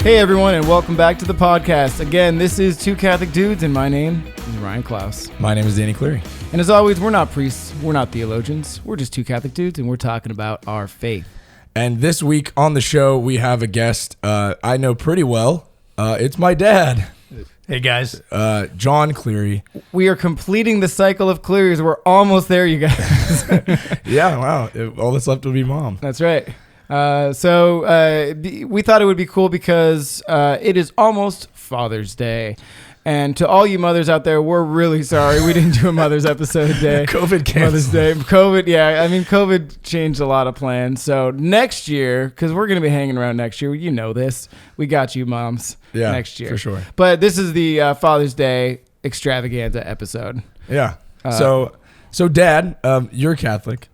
Hey everyone, and welcome back to the podcast. Again, this is Two Catholic Dudes, and my name is Ryan Klaus. My name is Danny Cleary. And as always, we're not priests, we're not theologians, we're just two Catholic dudes, and we're talking about our faith. And this week on the show, we have a guest I know pretty well. It's my dad. Hey guys. John Cleary. We are completing the cycle of Clearys. We're almost there, you guys. Yeah, wow. All that's left will be mom. That's right. So we thought it would be cool because it is almost Father's Day. And to all you mothers out there, we're really sorry we didn't do a mother's episode today. COVID canceled. Mother's Day. COVID, yeah. I mean, COVID changed a lot of plans. So next year, because we're going to be hanging around next year, you know this. We got you, moms, next year. For sure. But this is the Father's Day extravaganza episode. Yeah. So Dad, you're Catholic.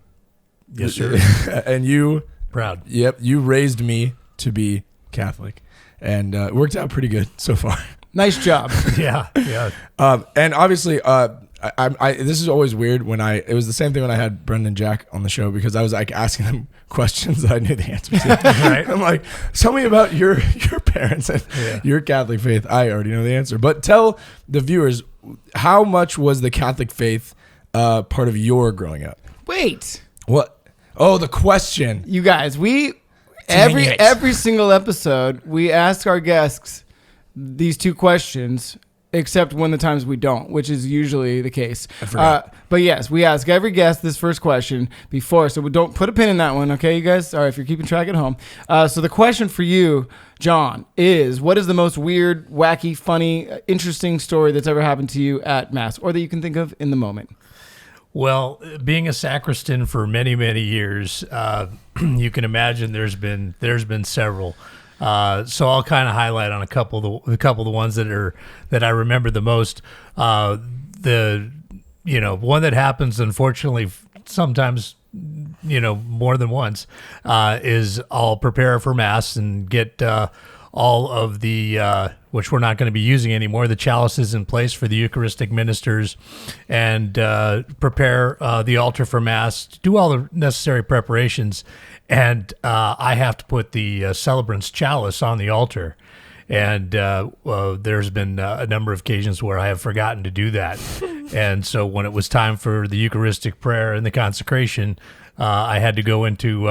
Yes, sir. And you... Proud. Yep. You raised me to be Catholic. And it worked out pretty good so far. Nice job. Yeah. And obviously, this is always weird when it was the same thing when I had Brendan and Jack on the show, because I was like asking them questions that I knew the answer to. Right? I'm like, tell me about your parents and your Catholic faith. I already know the answer. But tell the viewers, how much was the Catholic faith part of your growing up? Wait. What? Oh, the question. You guys, every single episode, we ask our guests these two questions, except when the times we don't, which is usually the case. I forgot. But yes, we ask every guest this first question before, so we don't put a pin in that one, okay, you guys? All right, if you're keeping track at home. So the question for you, John, is what is the most weird, wacky, funny, interesting story that's ever happened to you at Mass, or that you can think of in the moment? Well, being a sacristan for many, many years, you can imagine there's been several. So I'll kind of highlight on a couple of the ones that I remember the most. The one that happens, unfortunately, sometimes more than once, is I'll prepare for Mass and get all of the which we're not going to be using anymore, the chalices in place for the Eucharistic ministers, and prepare the altar for Mass, do all the necessary preparations, and I have to put the celebrant's chalice on the altar. And there's been a number of occasions where I have forgotten to do that. And so when it was time for the Eucharistic prayer and the consecration, I had to go into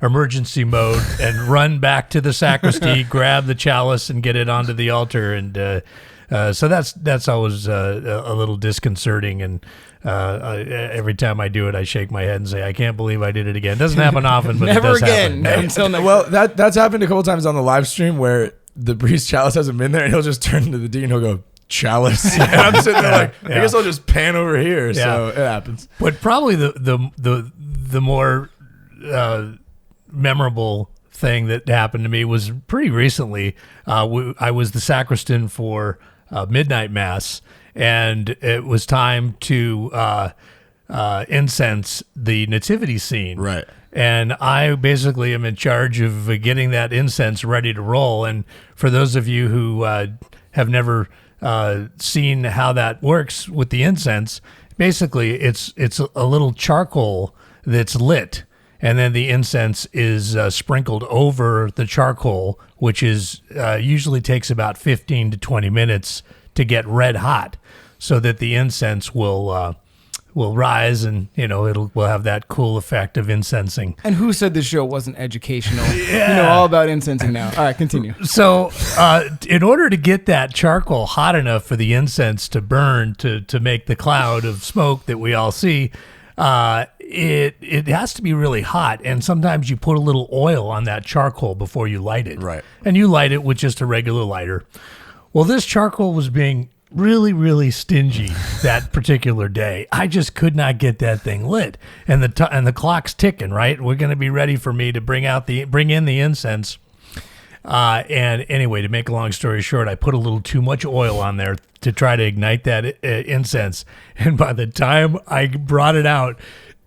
emergency mode and run back to the sacristy, grab the chalice, and get it onto the altar. And so that's always a little disconcerting. And every time I do it, I shake my head and say, I can't believe I did it again. It doesn't happen often, but Never it does again. happen. Until next. Well, that's happened a couple times on the live stream where the priest chalice hasn't been there, and he'll just turn to the deacon and he'll go, chalice. And I'm sitting there like, I guess I'll just pan over here. So it happens. But probably the more memorable thing that happened to me was pretty recently. I was the sacristan for midnight Mass, and it was time to incense the Nativity scene. Right. And I basically am in charge of getting that incense ready to roll. And for those of you who have never seen how that works with the incense, basically it's a little charcoal that's lit, and then the incense is sprinkled over the charcoal, which is usually takes about 15 to 20 minutes to get red hot, so that the incense will rise, and we'll have that cool effect of incensing. And who said this show wasn't educational? You know all about incensing now. All right, continue. So in order to get that charcoal hot enough for the incense to burn, to make the cloud of smoke that we all see, it has to be really hot. And sometimes you put a little oil on that charcoal before you light it. Right. And you light it with just a regular lighter. Well, this charcoal was being really, really stingy that particular day. I just could not get that thing lit, and the clock's ticking. Right, we're going to be ready for me to bring in the incense. And anyway, to make a long story short, I put a little too much oil on there to try to ignite that incense, and by the time I brought it out,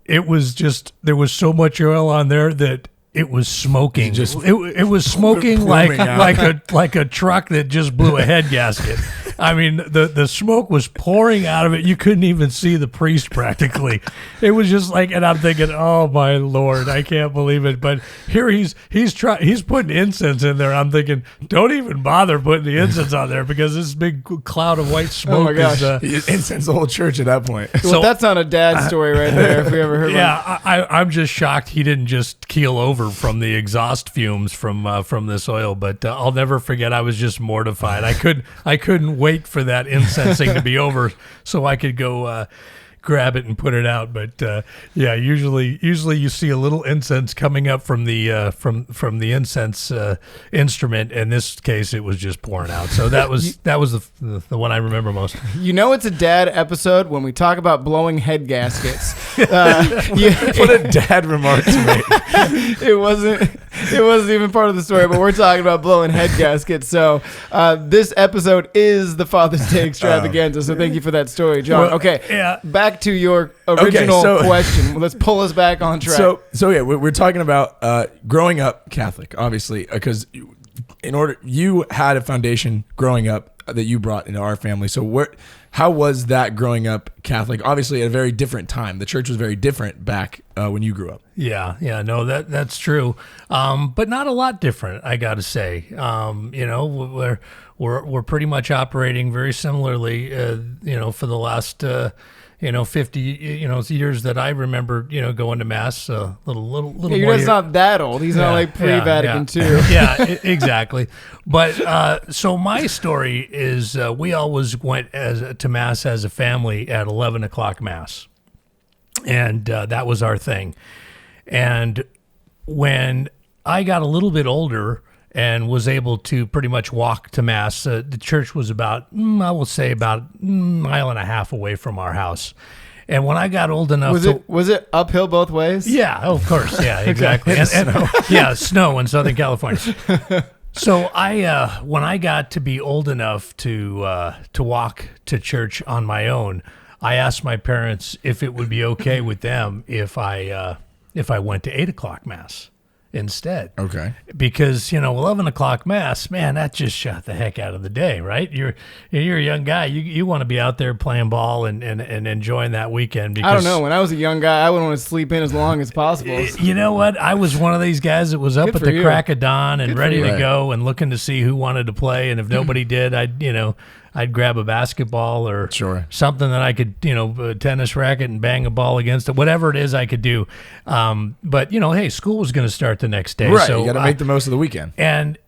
there was so much oil on there that it was smoking. It was smoking like a truck that just blew a head gasket. I mean, the smoke was pouring out of it. You couldn't even see the priest practically. It was just like, and I'm thinking, oh my Lord, I can't believe it. But here he's putting incense in there. I'm thinking, don't even bother putting the incense on there because this big cloud of white smoke. Oh my gosh. He incensed the whole church at that point. Well, that's not a dad story right there. If we ever heard one. Yeah, I'm just shocked he didn't just keel over from the exhaust fumes from this oil. But I'll never forget. I was just mortified. I couldn't wait for that incensing to be over so I could go grab it and put it out. But yeah, usually you see a little incense coming up from the from the incense instrument. In this case, it was just pouring out. So that was the one I remember most. You know, it's a dad episode when we talk about blowing head gaskets. What a dad remark to make. It wasn't even part of the story, but we're talking about blowing head gaskets. So this episode is the Father's Day extravaganza. So thank you for that story, John. Well, okay, yeah. Back to your original question. Let's pull us back on track. So yeah, we're talking about growing up Catholic, obviously, because you had a foundation growing up that you brought into our family. So how was that growing up Catholic? Obviously, at a very different time. The church was very different back when you grew up. Yeah, no, that's true, but not a lot different, I got to say. You know, we're pretty much operating very similarly. You know, for the last 50 years that I remember, going to mass. Little. Yeah, your dad's not that old. He's not like pre-Vatican II. Yeah, exactly. But so my story is we always went to mass as a family at 11 o'clock mass, and that was our thing. And when I got a little bit older and was able to pretty much walk to mass, the church was about a mile and a half away from our house. And when I got old enough, was it uphill both ways? Yeah, of course, yeah, exactly. and snow. Snow in Southern California. So when I got to be old enough to walk to church on my own, I asked my parents if it would be okay with them if I went to 8 o'clock mass instead. Okay. Because 11 o'clock mass, man, that just shot the heck out of the day, right? You're a young guy. You want to be out there playing ball and enjoying that weekend. Because I don't know. When I was a young guy, I would want to sleep in as long as possible. You know what? I was one of these guys that was up at the crack of dawn and ready to go and looking to see who wanted to play. And if nobody did, I'd grab a basketball or something that I could, a tennis racket and bang a ball against it, whatever it is I could do. But, hey, school was going to start the next day. Right, so you got to make the most of the weekend. And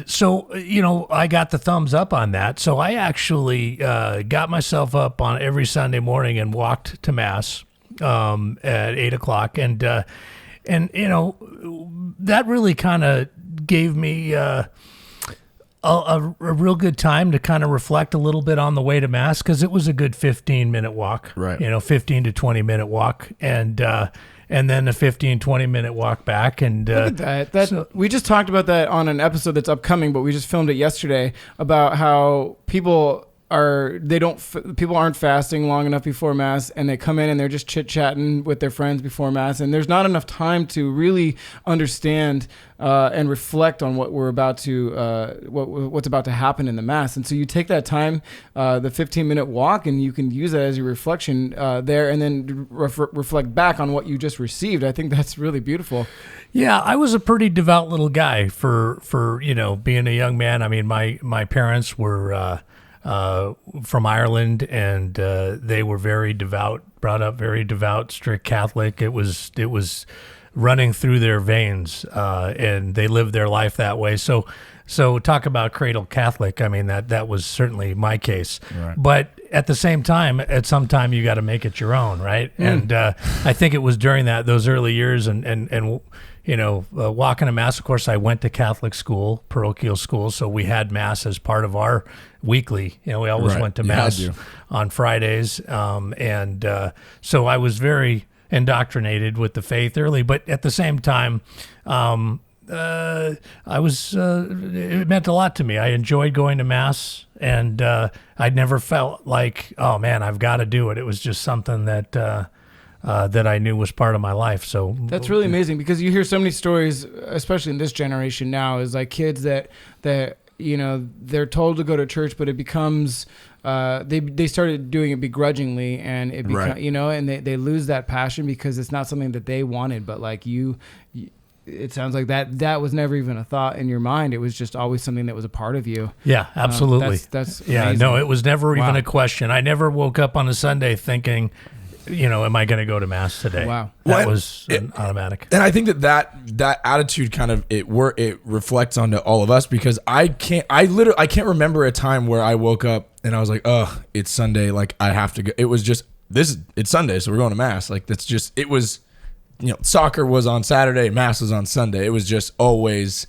so, I got the thumbs up on that. So I actually got myself up on every Sunday morning and walked to Mass at 8 o'clock. And that really kind of gave me a real good time to kind of reflect a little bit on the way to Mass, because it was a good 15-minute walk, right? 15 to 20-minute walk, and then a 15-20-minute walk back. And look at that. We just talked about that on an episode that's upcoming, but we just filmed it yesterday about how people aren't fasting long enough before Mass, and they come in and they're just chit-chatting with their friends before Mass, and there's not enough time to really understand and reflect on what we're about to what's about to happen in the Mass. And so you take that time, the 15-minute walk, and you can use that as your reflection there, and then reflect back on what you just received. I think that's really beautiful. Yeah, I was a pretty devout little guy for being a young man. I mean, my parents were from Ireland, and they were very devout, brought up very devout, strict Catholic. It was running through their veins, and they lived their life that way. So talk about Cradle Catholic. I mean, that was certainly my case. Right. But at the same time, at some time you got to make it your own, right? And I think it was during those early years, and walking to Mass. Of course, I went to Catholic school, parochial school, so we had Mass as part of our weekly. We always went to Mass on Fridays, and so I was very indoctrinated with the faith early. But at the same time, it meant a lot to me. I enjoyed going to Mass, and I'd never felt like, oh man, I've got to do it. It was just something that I knew was part of my life. So that's really amazing, because you hear so many stories, especially in this generation now, is like kids that they're told to go to church, but it becomes they started doing it begrudgingly, and it and they lose that passion because it's not something that they wanted. But like it sounds like that was never even a thought in your mind. It was just always something that was a part of you. Yeah, absolutely. That's yeah. amazing. No, it was never even a question. I never woke up on a Sunday thinking, am I going to go to mass today? Wow. That was an automatic. And I think that attitude kind of it reflects onto all of us, because I can't remember a time where I woke up and I was like, oh, it's Sunday, like I have to go. It was just it's Sunday, so we're going to mass. Like that's just, it was, soccer was on Saturday, mass was on Sunday. It was just always,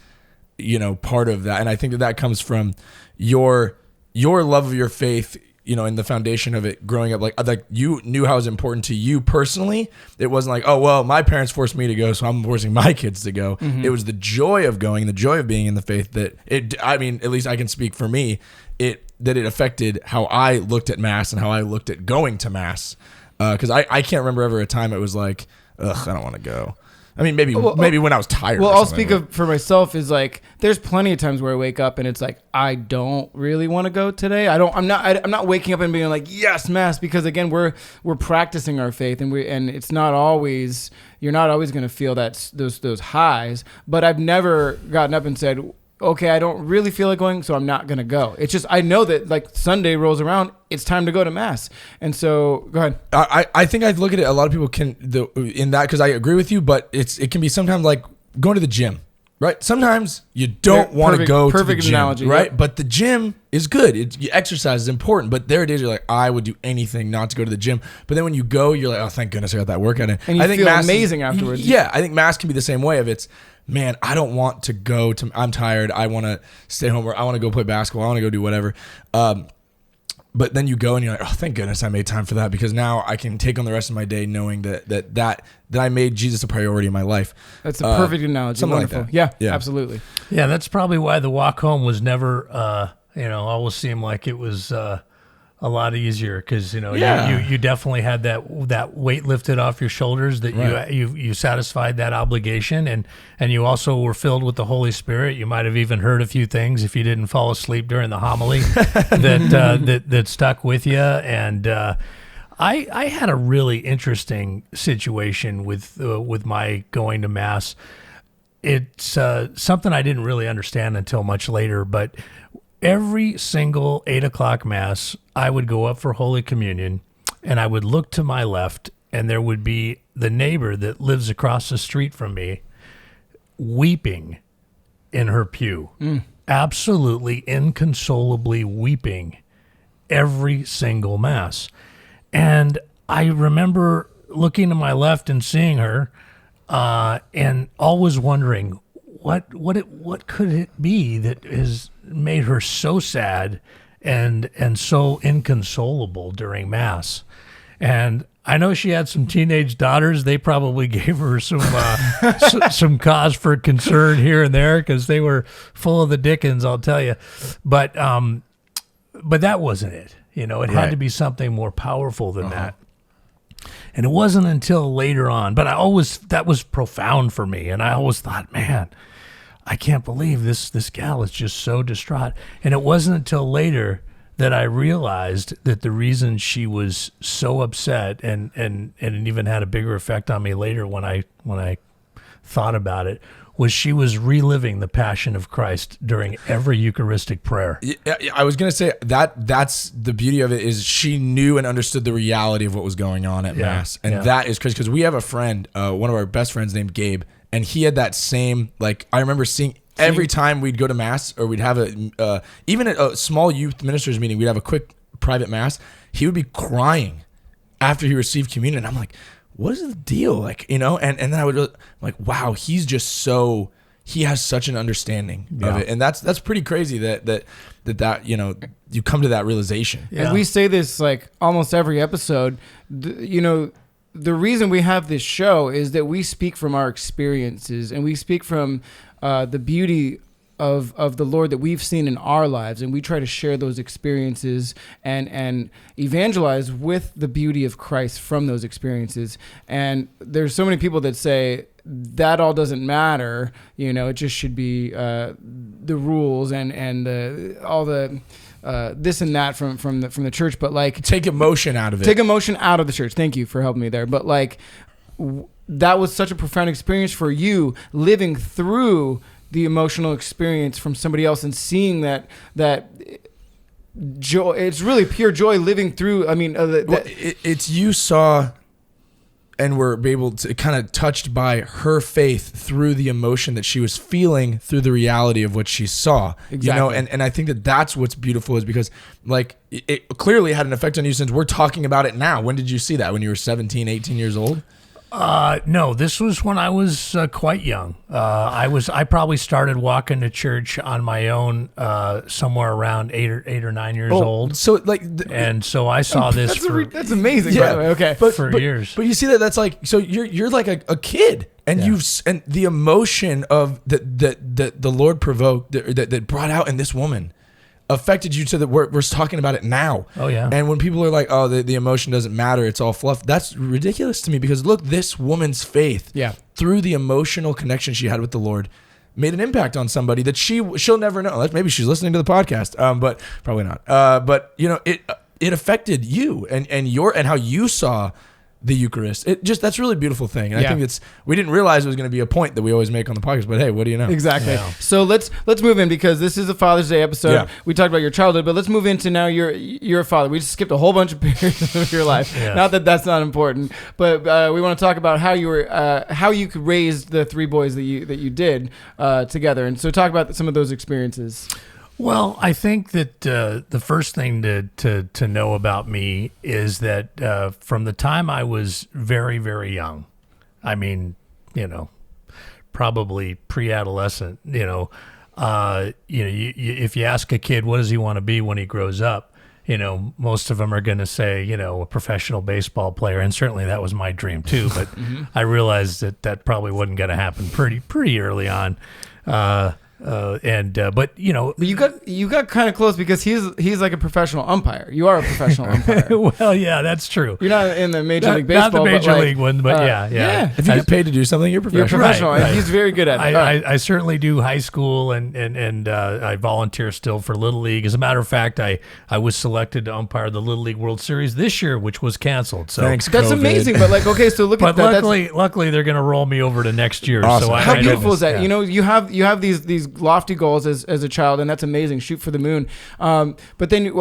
part of that. And I think that comes from your love of your faith, in the foundation of it growing up, like you knew how it was important to you personally. It wasn't like, oh, well, my parents forced me to go, so I'm forcing my kids to go. Mm-hmm. It was the joy of going, the joy of being in the faith that at least I can speak for me, that it affected how I looked at mass and how I looked at going to mass. Cause I can't remember ever a time it was like, ugh, I don't want to go. I mean, maybe when I was tired. Well, I'll speak for myself. Is like, there's plenty of times where I wake up and it's like, I don't really want to go today. I'm not waking up and being like, yes, mass, because again, we're practicing our faith, and it's not always, you're not always going to feel those highs. But I've never gotten up and said, okay, I don't really feel like going, so I'm not going to go. It's just, I know that like Sunday rolls around, it's time to go to mass. And so, go ahead. I think I look at it, a lot of people can, in that, because I agree with you, but it can be sometimes like going to the gym, right? Sometimes you don't want to go to the gym, analogy, right? Yep. But the gym is good. Exercise is important, but there it is. You're like, I would do anything not to go to the gym. But then when you go, you're like, oh, thank goodness I got that workout in. And you feel amazing afterwards. Yeah, I think mass can be the same way. Of it's, man, I don't want to go to, I'm tired, I want to stay home, or I want to go play basketball, I want to go do whatever. But then you go and you're like, oh, thank goodness I made time for that, because now I can take on the rest of my day knowing that I made Jesus a priority in my life. That's a perfect analogy. Something wonderful. Like that. Yeah, absolutely. Yeah, that's probably why the walk home was never, always seemed like it was a lot easier, because you definitely had that weight lifted off your shoulders, that right. you satisfied that obligation, and you also were filled with the Holy Spirit. You might have even heard a few things, if you didn't fall asleep during the homily, that stuck with you. And I had a really interesting situation with my going to mass. It's something I didn't really understand until much later, but every single 8 o'clock mass, I would go up for Holy Communion, and I would look to my left, and there would be the neighbor that lives across the street from me weeping in her pew, absolutely inconsolably weeping every single mass. And I remember looking to my left and seeing her, and always wondering, what could it be that has made her so sad and so inconsolable during mass? And I know she had some teenage daughters. They probably gave her some cause for concern here and there, because they were full of the dickens, I'll tell you. But that wasn't it. It had to be something more powerful than that. And it wasn't until later on, but that was profound for me. And I always thought, man, I can't believe this gal is just so distraught. And it wasn't until later that I realized that the reason she was so upset, and it even had a bigger effect on me later when I thought about it, was she was reliving the Passion of Christ during every Eucharistic prayer. I was going to say that's the beauty of it, is she knew and understood the reality of what was going on at Mass. And that is because we have a friend, one of our best friends named Gabe, and he had that same, like, I remember seeing every time we'd go to Mass, or we'd have even at a small youth ministers meeting, we'd have a quick private Mass, he would be crying after he received communion. I'm like, what is the deal? Like, and then I would I'm like, wow, he has such an understanding of it. And that's pretty crazy that you come to that realization. Yeah. And we say this like almost every episode, the reason we have this show is that we speak from our experiences, and we speak from the beauty of the Lord that we've seen in our lives, and we try to share those experiences and evangelize with the beauty of Christ from those experiences. And there's so many people that say that all doesn't matter, it just should be the rules and all the this and that from the church, but like take emotion out of it. Take emotion out of the church. Thank you for helping me there. But like that was such a profound experience for you, living through the emotional experience from somebody else and seeing that joy. It's really pure joy living through. I mean, it's you saw and were able to kind of touched by her faith through the emotion that she was feeling through the reality of what she saw. Exactly. And I think that that's what's beautiful is because like it clearly had an effect on you since we're talking about it now. When did you see that? When you were 17, 18 years old? No, this was when I was quite young. I probably started walking to church on my own somewhere around 8 or 9 years old. So like, and so I saw this that's amazing. Yeah, by the way. Okay, for years. But you see that's like, so you're like a kid, and and the emotion of that the Lord provoked that brought out in this woman affected you to the we're talking about it now. Oh yeah. And when people are like, oh, the emotion doesn't matter, it's all fluff, that's ridiculous to me, because look, this woman's faith through the emotional connection she had with the Lord made an impact on somebody that she'll never know. Maybe she's listening to the podcast, but probably not. But it affected you and how you saw the Eucharist. That's a really beautiful thing. And I think we didn't realize it was going to be a point that we always make on the podcast, but hey, what do you know? Exactly. Yeah. So let's move in, because this is a Father's Day episode. Yeah. We talked about your childhood, but let's move into now you're a father. We just skipped a whole bunch of periods of your life. Yeah. Not that that's not important, but we want to talk about how you could raise the three boys that you did together. And so talk about some of those experiences. Well, I think that the first thing to know about me is that from the time I was very, very young, I mean, probably pre-adolescent, if you ask a kid, what does he want to be when he grows up? Most of them are going to say, a professional baseball player. And certainly that was my dream too. But I realized that probably wasn't going to happen pretty early on. But you got kind of close, because he's like a professional umpire. You are a professional umpire. Well, yeah, that's true. You're not in the Major League Baseball. Not the Major League one, but yeah. If you get paid to do something, you're professional. You're professional. Right. He's very good at it. I certainly do high school, and I volunteer still for Little League. As a matter of fact, I was selected to umpire the Little League World Series this year, which was canceled. So thanks, that's COVID. amazing. But like, okay, so look but at that. luckily they're going to roll me over to next year. Awesome. So How beautiful is that? Yeah. You have these lofty goals as a child, and that's amazing. Shoot for the moon. But then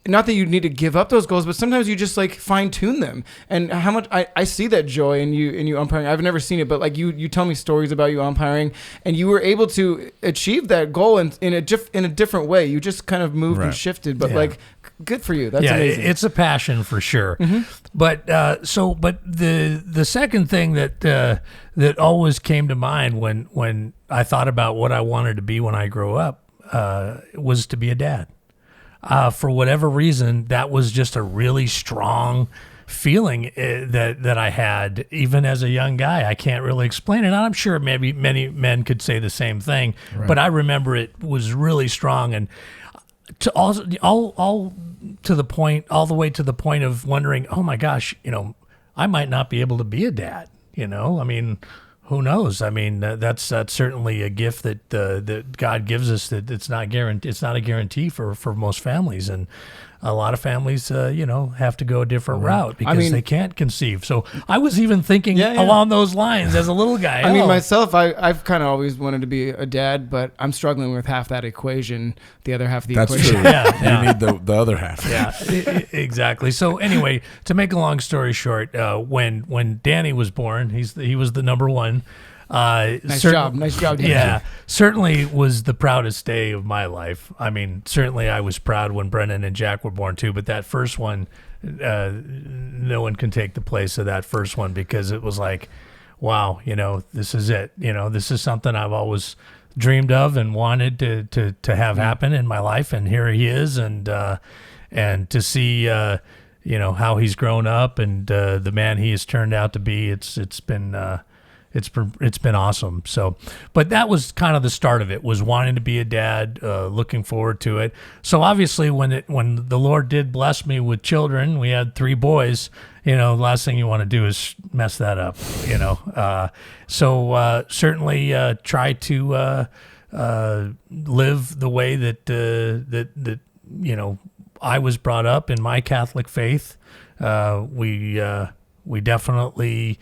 not that you need to give up those goals, but sometimes you just like fine tune them. And how much I see that joy in you umpiring. I've never seen it, but like you tell me stories about you umpiring, and you were able to achieve that goal in a different way. You just kind of moved and shifted, but like, good for you. That's amazing. It's a passion for sure. But the second thing that always came to mind when I thought about what I wanted to be when I grow up was to be a dad. For whatever reason, that was just a really strong feeling that I had even as a young guy. I can't really explain it. And I'm sure maybe many men could say the same thing, but I remember it was really strong, and all the way to the point of wondering, oh my gosh, I might not be able to be a dad. I mean, who knows? I mean, that's certainly a gift that God gives us. That it's not a guarantee for most families, and a lot of families, have to go a different route because they can't conceive. So I was even thinking along those lines as a little guy. I mean, myself, I've kind of always wanted to be a dad, but I'm struggling with half that equation. The other half of the equation. That's true. You need the other half. Yeah, exactly. So anyway, to make a long story short, when Danny was born, he was the number one. Nice job, Danny. Yeah, certainly was the proudest day of my life. I mean, certainly I was proud when Brennan and Jack were born too, but that first one, no one can take the place of that first one, because it was like, wow, this is it. This is something I've always dreamed of and wanted to have happen in my life, and here he is, and to see how he's grown up and the man he has turned out to be, it's been it's been awesome. So, but that was kind of the start of it, was wanting to be a dad, looking forward to it. So obviously when the Lord did bless me with children, we had 3 boys, the last thing you want to do is mess that up, so certainly try to live the way that I was brought up in my Catholic faith. We definitely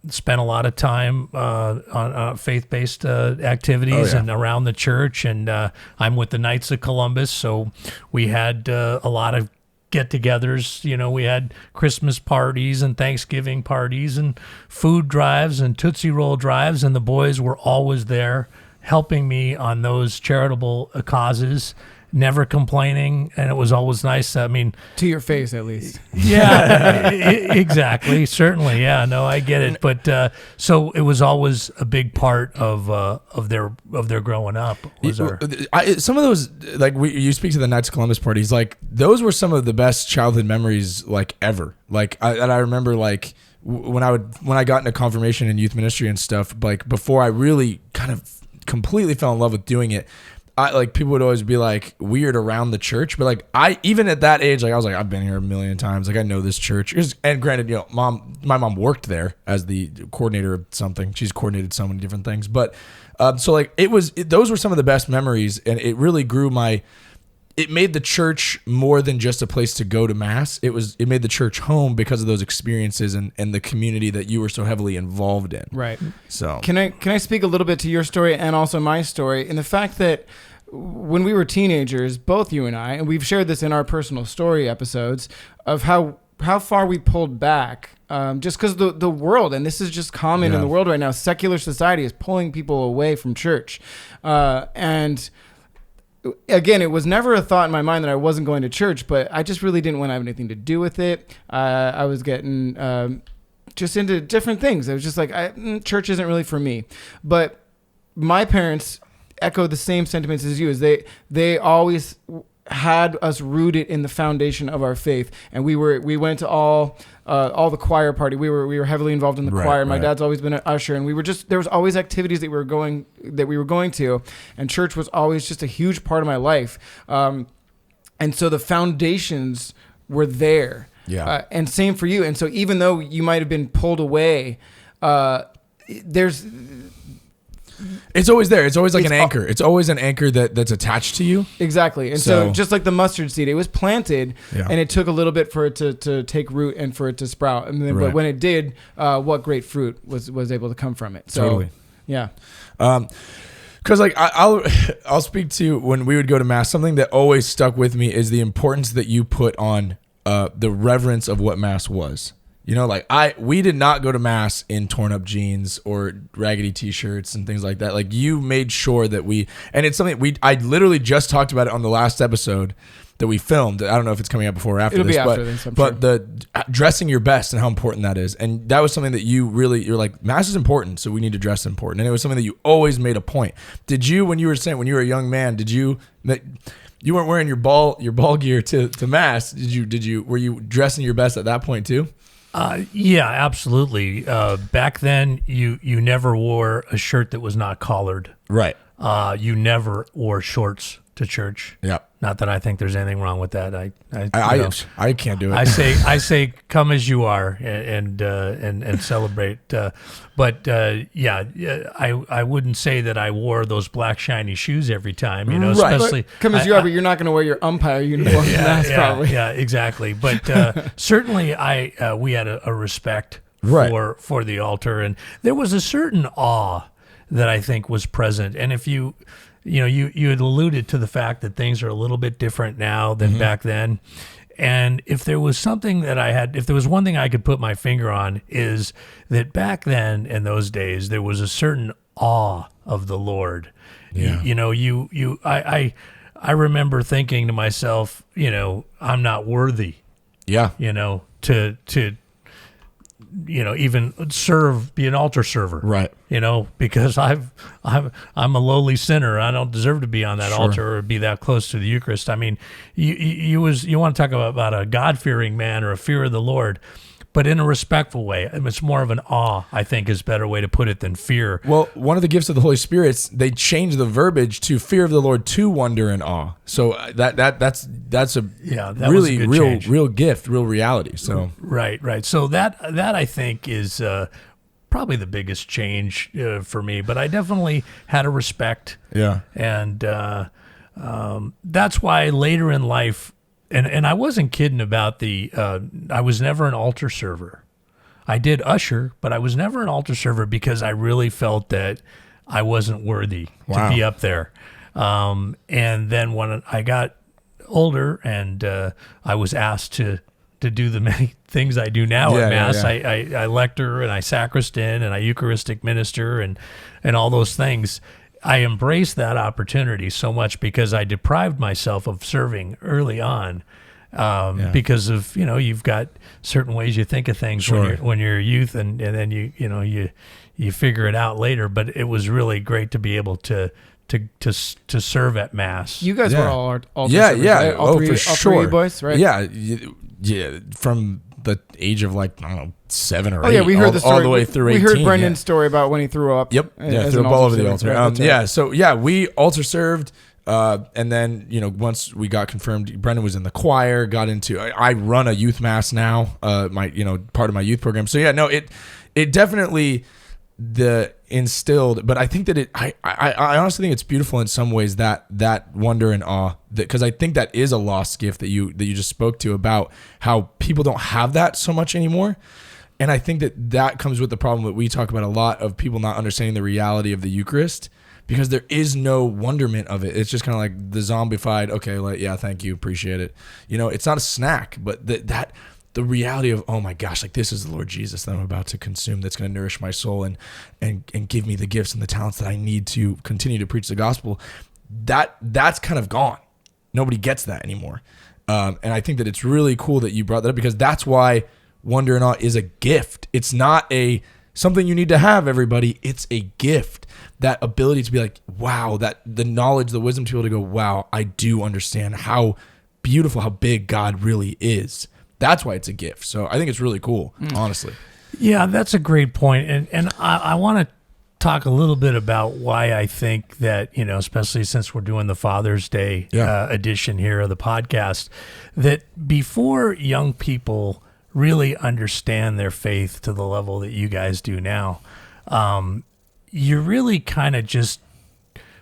spent a lot of time on faith-based activities and around the church, and I'm with the Knights of Columbus, so we had a lot of get-togethers. We had Christmas parties and Thanksgiving parties and food drives and Tootsie Roll drives, and the boys were always there helping me on those charitable causes, never complaining, and it was always nice. I mean, to your face, at least. Yeah, exactly. Certainly. Yeah, no, I get it. But so it was always a big part of their growing up. Some of those, like you speak to the Knights of Columbus parties, like those were some of the best childhood memories like ever. Like I remember like when I got into confirmation and youth ministry and stuff, like before I really kind of completely fell in love with doing it. People would always be like weird around the church, but like even at that age, like I was like, I've been here a million times. Like I know this church. And granted, my mom worked there as the coordinator of something. She's coordinated so many different things, but so like those were some of the best memories, and it really grew it made the church more than just a place to go to mass. It made the church home because of those experiences and the community that you were so heavily involved in. Right. So can I speak a little bit to your story and also my story, in the fact that when we were teenagers, both you and I, and we've shared this in our personal story episodes, of how far we pulled back, just because the world, and this is just common in the world right now, secular society is pulling people away from church. And again, it was never a thought in my mind that I wasn't going to church, but I just really didn't want to have anything to do with it. I was getting just into different things. I was just like, church isn't really for me. But my parents echo the same sentiments as you, as they always had us rooted in the foundation of our faith, and we went to all the choir party. We were heavily involved in the choir. My dad's always been an usher, and there was always activities that we were going to, and church was always just a huge part of my life. And so the foundations were there. Yeah. And same for you. And so even though you might have been pulled away, it's always there. It's always like an anchor. It's always an anchor that's attached to you. Exactly. And so just like the mustard seed, it was planted, and it took a little bit for it to take root and for it to sprout. And then, but when it did, what great fruit was able to come from it. So, totally. Yeah. Because like I'll speak to when we would go to mass. Something that always stuck with me is the importance that you put on the reverence of what mass was. We did not go to mass in torn up jeans or raggedy t-shirts and things like that. Like you made sure that and it's something I literally just talked about it on the last episode that we filmed. I don't know if it's coming out before or after It'll this, be after this, I'm but sure. the dressing your best and how important that is. And that was something that you're like, mass is important, so we need to dress important. And it was something that you always made a point. Did you, when you were a young man, you weren't wearing your ball gear to mass. Were you dressing your best at that point too? Yeah, absolutely. Back then, you never wore a shirt that was not collared. Right. You never wore shorts to church. Yeah. Not that I think there's anything wrong with that. I can't do it. I say come as you are and celebrate. But I wouldn't say that I wore those black shiny shoes every time. Especially come as you are, but you're not going to wear your umpire uniform to mass, probably. Yeah, exactly. But certainly, we had a respect for the altar, and there was a certain awe that I think was present. And if you had alluded to the fact that things are a little bit different now than back then. And if there was something if there was one thing I could put my finger on, is that back then in those days, there was a certain awe of the Lord. Yeah. I remember thinking to myself, I'm not worthy. Yeah. To even be an altar server, right? Because I'm a lowly sinner. I don't deserve to be on that altar or be that close to the Eucharist. I mean, you want to talk about a God-fearing man or a fear of the Lord, but in a respectful way. It's more of an awe, I think, is a better way to put it than fear. Well, one of the gifts of the Holy Spirit, they changed the verbiage to fear of the Lord to wonder and awe. So that's a really real gift, real reality. So right. So that I think is probably the biggest change for me. But I definitely had a respect. Yeah, and that's why later in life. And I wasn't kidding about I was never an altar server. I did usher, but I was never an altar server because I really felt that I wasn't worthy to be up there. And then when I got older and I was asked to do the many things I do now at Mass, I lector and I sacristan and I Eucharistic minister and all those things. I embraced that opportunity so much because I deprived myself of serving early on because of, you've got certain ways you think of things when you're a youth and then you figure it out later. But it was really great to be able to serve at Mass. You guys were all servers, right? All three, for sure. All three boys, right? Yeah. From the age of 7 or 8. Oh yeah, we heard the story all the way through 18. We heard Brendan's story about when he threw up. Yep. Threw up all over the altar. Right, So we altar served, and then once we got confirmed, Brendan was in the choir. Got into. I run a youth mass now. Part of my youth program. So it definitely instilled, but I think that I honestly think it's beautiful in some ways that wonder and awe, because I think that is a lost gift that you just spoke to about how people don't have that so much anymore. And I think that comes with the problem that we talk about a lot of people not understanding the reality of the Eucharist, because there is no wonderment of it. It's just kind of like the zombified, okay, thank you, appreciate it. It's not a snack, but the reality of, oh my gosh, this is the Lord Jesus that I'm about to consume, that's going to nourish my soul and give me the gifts and the talents that I need to continue to preach the gospel. That's kind of gone. Nobody gets that anymore. And I think that it's really cool that you brought that up, because that's why wonder and awe is a gift. It's not something you need to have, everybody. It's a gift. That ability to be like, wow, that the knowledge, the wisdom to be able to go, wow, I do understand how beautiful, how big God really is. That's why it's a gift. So I think it's really cool, honestly. Yeah, that's a great point. And I want to talk a little bit about why I think that, especially since we're doing the Father's Day edition here of the podcast, that before young people really understand their faith to the level that you guys do now, you're really kind of just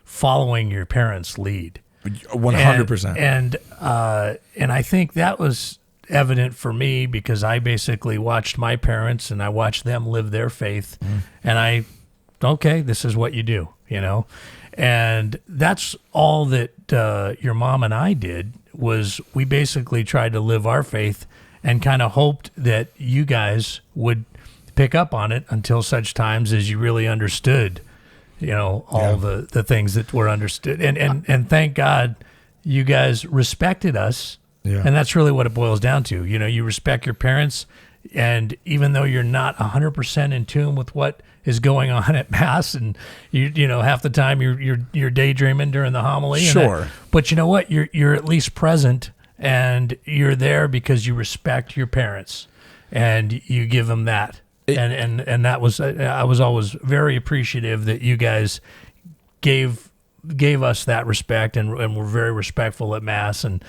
following your parents' lead. 100%. And I think that was evident for me, because I basically watched my parents and I watched them live their faith, and this is what you do, and that's all that your mom and I did. Was we basically tried to live our faith and kind of hoped that you guys would pick up on it until such times as you really understood, all the things that were understood, and thank God you guys respected us. Yeah. And that's really what it boils down to. You respect your parents, and even though you're not 100% in tune with what is going on at Mass, and you half the time you're daydreaming during the homily. Sure. But you know what? You're at least present, and you're there because you respect your parents, and you give them that. And that was, I was always very appreciative that you guys gave us that respect, and were very respectful at Mass, and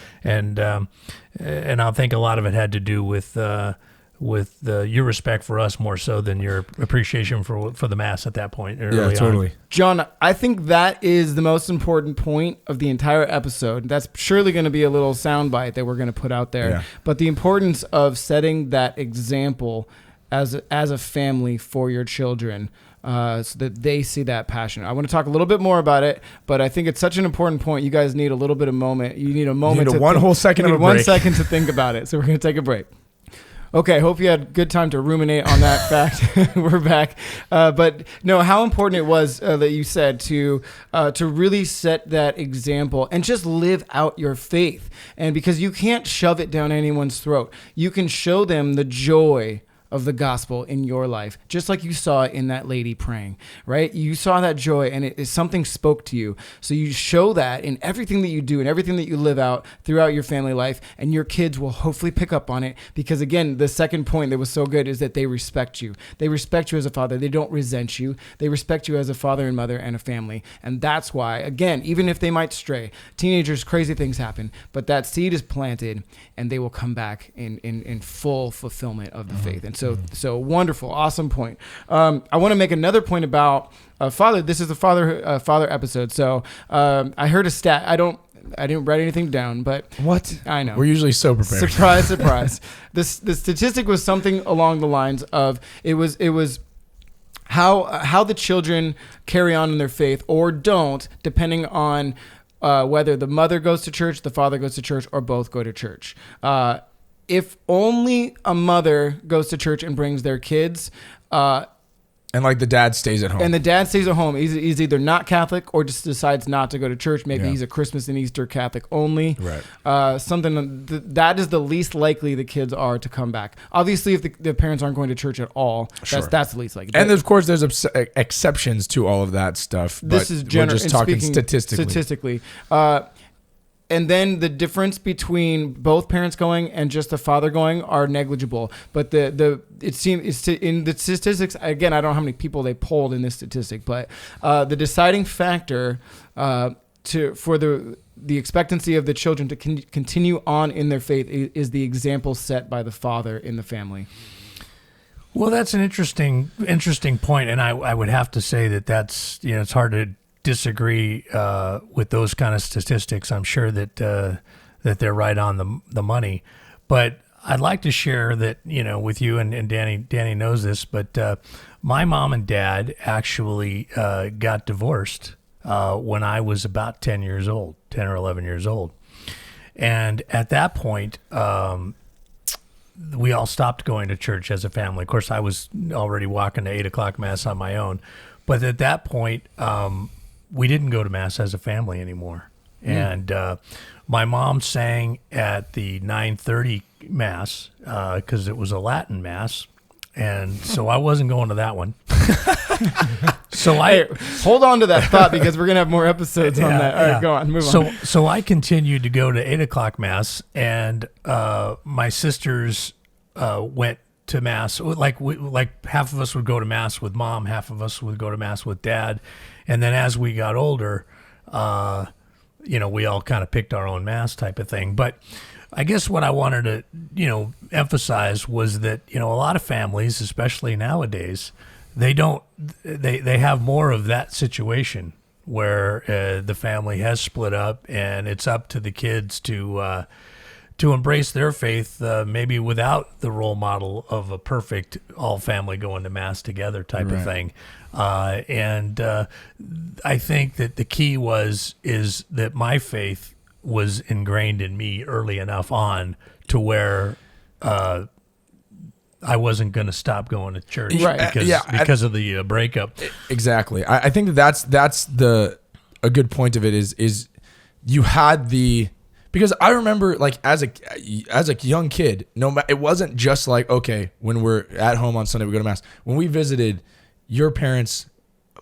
I think a lot of it had to do with your respect for us more so than your appreciation for the Mass at that point. Yeah, totally. John, I think that is the most important point of the entire episode. That's surely going to be a little soundbite that we're going to put out there. Yeah. But the importance of setting that example as a family for your children, so that they see that passion. I want to talk a little bit more about it, but I think it's such an important point. You guys need a little bit of moment. You need a moment. You need one whole second of a break. 1 second to think about it. So we're going to take a break. Okay, hope you had a good time to ruminate on that fact. We're back. But no, how important it was that you said to really set that example and just live out your faith. And because you can't shove it down anyone's throat, you can show them the joy of the gospel in your life, just like you saw in that lady praying, right? You saw that joy and something spoke to you. So you show that in everything that you do and everything that you live out throughout your family life, and your kids will hopefully pick up on it, because again, the second point that was so good is that they respect you. They respect you as a father. They don't resent you. They respect you as a father and mother and a family. And that's why, again, even if they might stray, teenagers, crazy things happen, but that seed is planted and they will come back in full fulfillment of the faith. And so wonderful, awesome point. I want to make another point about father. This is the father episode. So I heard a stat. I didn't write anything down, but what? I know. We're usually so prepared. Surprise, surprise. The statistic was something along the lines of it was how the children carry on in their faith or don't, depending on whether the mother goes to church, the father goes to church, or both go to church. If only a mother goes to church and brings their kids, and like the dad stays at home. And the dad stays at home. He's either not Catholic or just decides not to go to church. Maybe he's a Christmas and Easter Catholic only. Right. Something that is the least likely the kids are to come back. Obviously, if the parents aren't going to church at all, that's the least likely. And of course, there's exceptions to all of that stuff. This is we're just talking statistically. And then the difference between both parents going and just the father going are negligible. But it seems in the statistics, again, I don't know how many people they polled in this statistic, but the deciding factor for the expectancy of the children to continue on in their faith is the example set by the father in the family. Well, that's an interesting point, and I would have to say that's it's hard to disagree with those kind of statistics. I'm sure that they're right on the money, but I'd like to share that with you, and Danny knows this, but my mom and dad actually got divorced when I was about 10 or 11 years old, and at that point we all stopped going to church as a family. Of course, I was already walking to 8 o'clock mass on my own, but at that point we didn't go to mass as a family anymore. And my mom sang at the 9:30 mass because it was a Latin mass, and so I wasn't going to that one. Hold on to that thought, because we're gonna have more episodes on that. All right, go on, move on. So I continued to go to 8 o'clock mass, and my sisters went to mass. Like half of us would go to mass with mom, half of us would go to mass with dad. And then as we got older, we all kind of picked our own mass type of thing. But I guess what I wanted to, emphasize was that, a lot of families, especially nowadays, they have more of that situation where the family has split up, and it's up to the kids to embrace their faith, maybe without the role model of a perfect all family going to mass together type of thing. And I think that the key is that my faith was ingrained in me early enough on to where I wasn't going to stop going to church because of the breakup. Exactly. I think that's a good point of it is you had because I remember, like, as a young kid, it wasn't just like, okay, when we're at home on Sunday we go to mass. When we visited your parents,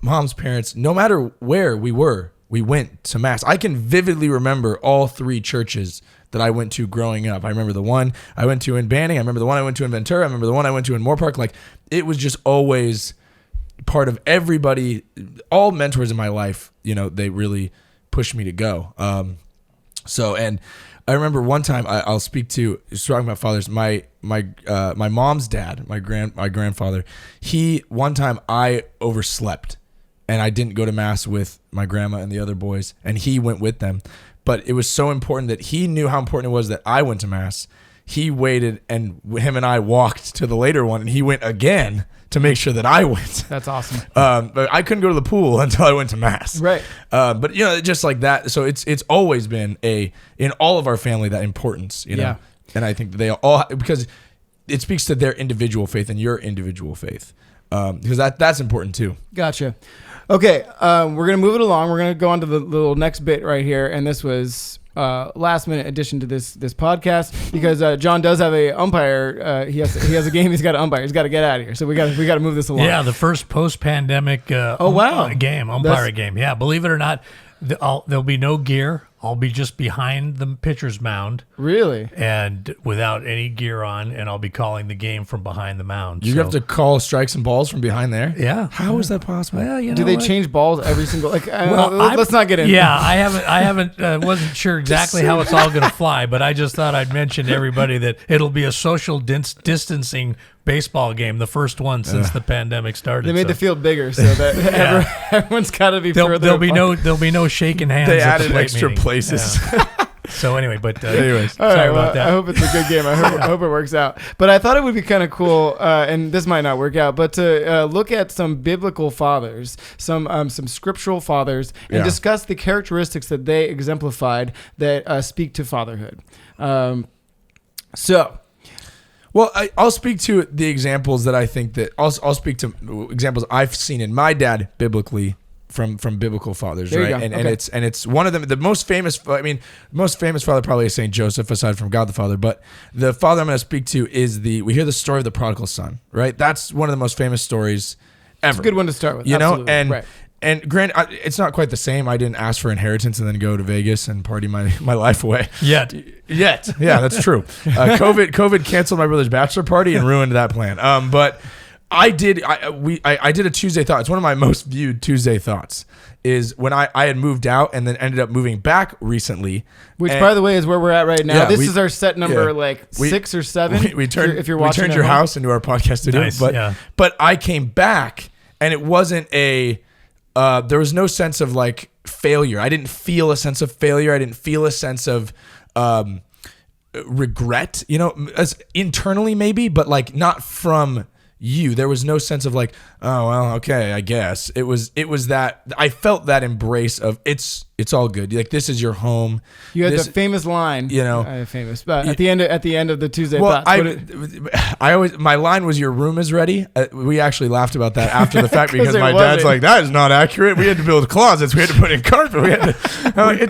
mom's parents, no matter where we were, we went to mass. I can vividly remember all three churches that I went to growing up. I remember the one I went to in Banning. I remember the one I went to in Ventura. I remember the one I went to in Moore Park. Like, it was just always part of everybody. All mentors in my life, they really pushed me to go. And I remember one time I'll speak to, talking about fathers, my mom's dad, my grandfather, one time I overslept and I didn't go to mass with my grandma and the other boys, and he went with them. But it was so important that he knew how important it was that I went to mass. He waited, and him and I walked to the later one, and he went again to make sure that I went. That's awesome. But I couldn't go to the pool until I went to mass. Right. But just like that. So it's always been in all of our family, that importance, Yeah. And I think they all, because it speaks to their individual faith and your individual faith. because that's important too. Gotcha. Okay, we're gonna move it along. We're gonna go on to the little next bit right here, and this was last minute addition to this podcast because John does have a umpire. He has a game. He's got an umpire. He's got to get out of here. So we got to move this along. Yeah, the first post-pandemic game, umpire game. Yeah, believe it or not, there'll be no gear. I'll be just behind the pitcher's mound. Really? And without any gear on, and I'll be calling the game from behind the mound. You have to call strikes and balls from behind there? Yeah. How is that possible? Well, do they change balls every single let's not get into it. Yeah, I haven't wasn't sure exactly how it's all going to fly, but I just thought I'd mention to everybody that it'll be a social distancing baseball game, the first one since the pandemic started. They made the field bigger so that everyone's got to be further there'll be no shaking hands. They at added the extra meeting. places. Yeah. So anyway, anyways, all right, sorry about that. I hope it's a good game. I hope it works out. But I thought it would be kind of cool, and this might not work out, but to look at some biblical fathers, some scriptural fathers, and discuss the characteristics that they exemplified that speak to fatherhood. Well, I'll speak to the examples that I think that I'll speak to examples I've seen in my dad biblically from biblical fathers, there right? And it's one of them. The most famous father probably is Saint Joseph, aside from God the Father. But the father I'm going to speak to is we hear the story of the prodigal son, right? That's one of the most famous stories ever. It's a good one to start with, And granted, it's not quite the same. I didn't ask for inheritance and then go to Vegas and party my life away. Yet. Yeah, that's true. COVID canceled my brother's bachelor party and ruined that plan. But I did a Tuesday thought. It's one of my most viewed Tuesday thoughts is when I had moved out and then ended up moving back recently. Which, by the way, is where we're at right now. Yeah, this is our set number 6 or 7. We turned your house into our podcast studio. Nice, but I came back and it wasn't there was no sense of like failure. I didn't feel a sense of failure. I didn't feel a sense of regret, as internally maybe, but like not from you. There was no sense of like, oh, well, okay, I guess. It was that I felt that embrace of it's all good. Like, this is your home. You had the famous line, famous, but at the end of the Tuesday thoughts. My line was, your room is ready. We actually laughed about that after the fact because my dad's like, that is not accurate. We had to build closets. We had to put in carpet. We had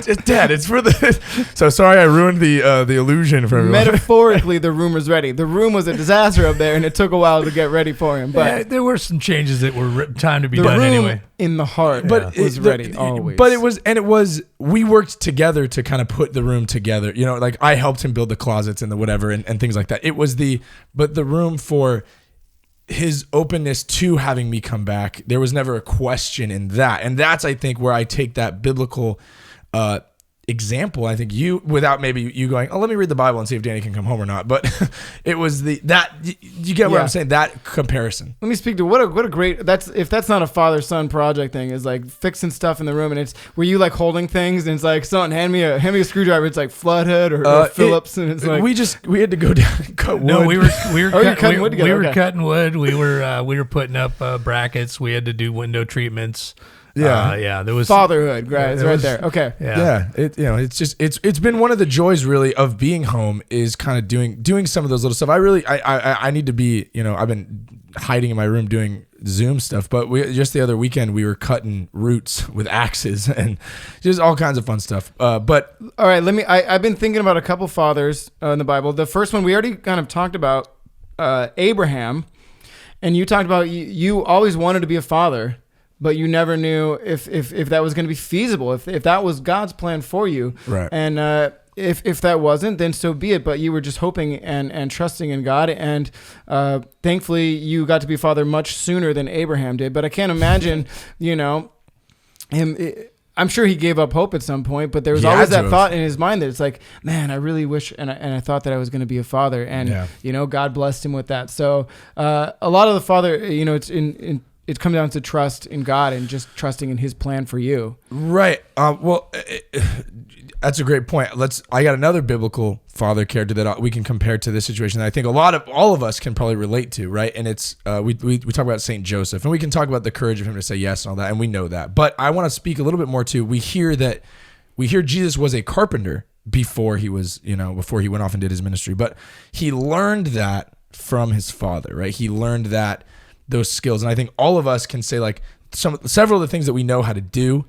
to, Dad, it's for the, so sorry I ruined the illusion for everyone. Metaphorically, the room was ready. The room was a disaster up there and it took a while to get ready for him. But there were some changes that were time to be done anyway. In the heart, but it was ready always. But we worked together to kind of put the room together. Like I helped him build the closets and the whatever and things like that. It was the room for his openness to having me come back. There was never a question in that, and that's I think where I take that biblical example. I think without maybe you going, oh, let me read the Bible and see if Danny can come home or not. But it was you get what I'm saying, that comparison. Let me speak to what a great, if that's not a father-son project thing, is like fixing stuff in the room, and it's were you like holding things and it's like, son, hand me a screwdriver. It's like Floodhead or Phillips, and it's like we had to go down and cut wood. No, we were cutting wood together. We were cutting wood. We were putting up brackets. We had to do window treatments. There was fatherhood, guys, right there. Okay, it's been one of the joys really of being home is kind of doing some of those little stuff. I need to be, I've been hiding in my room doing Zoom stuff, but just the other weekend we were cutting roots with axes and just all kinds of fun stuff. But all right, I've been thinking about a couple fathers in the Bible. The first one we already kind of talked about, Abraham, and you talked about you always wanted to be a father. But you never knew if that was going to be feasible, if that was God's plan for you. Right. And if that wasn't, then so be it. But you were just hoping and trusting in God. And thankfully, you got to be a father much sooner than Abraham did. But I can't imagine, him. I'm sure he gave up hope at some point. But there was always that thought in his mind that it's like, man, I really wish. And I thought that I was going to be a father. And, God blessed him with that. So a lot of the father, it's it comes down to trust in God and just trusting in his plan for you. Right. That's a great point. I got another biblical father character that we can compare to this situation that I think all of us can probably relate to, right? And it's we talk about Saint Joseph, and we can talk about the courage of him to say yes and all that, and we know that. But I want to speak a little bit more to we hear Jesus was a carpenter before he was, before he went off and did his ministry, but he learned that from his father, right? He learned that those skills. And I think all of us can say like several of the things that we know how to do.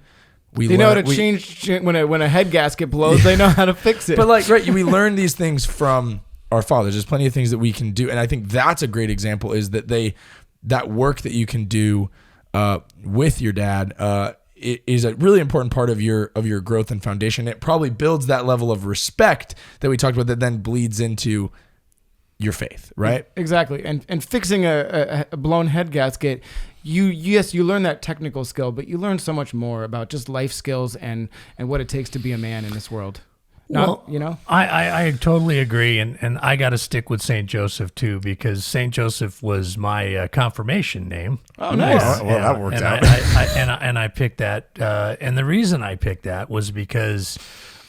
They know how to change when a head gasket blows. They know how to fix it. But like, right, we learn these things from our fathers. There's plenty of things that we can do, and I think that's a great example. Is that that work that you can do with your dad is a really important part of your growth and foundation. It probably builds that level of respect that we talked about that then bleeds into your faith, right? Exactly. And fixing a blown head gasket, you learn that technical skill, but you learn so much more about just life skills and what it takes to be a man in this world. I totally agree, and I got to stick with St. Joseph too, because St. Joseph was my confirmation name. Oh, nice. Well, that worked out. I picked that, and the reason I picked that was because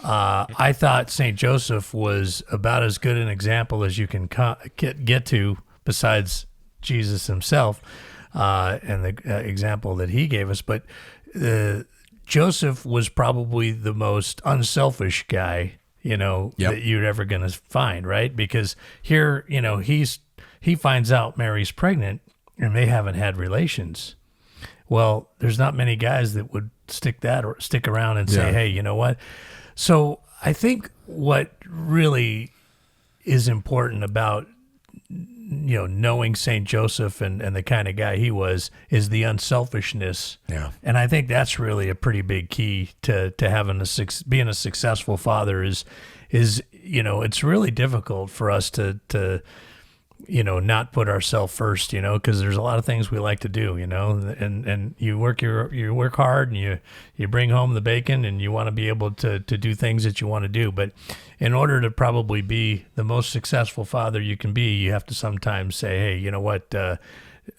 I thought St. Joseph was about as good an example as you can get to, besides Jesus himself, and the example that he gave us. But Joseph was probably the most unselfish guy, that you're ever going to find, right? Because here, he finds out Mary's pregnant and they haven't had relations. Well, there's not many guys that would stick around and say, hey, you know what? So I think what really is important about knowing St. Joseph and the kind of guy he was is the unselfishness. Yeah. And I think that's really a pretty big key to having being a successful father is it's really difficult for us to not put ourselves first, because there's a lot of things we like to do, and you work hard and you bring home the bacon and you want to be able to do things that you want to do. But in order to probably be the most successful father you can be, you have to sometimes say, hey, you know what?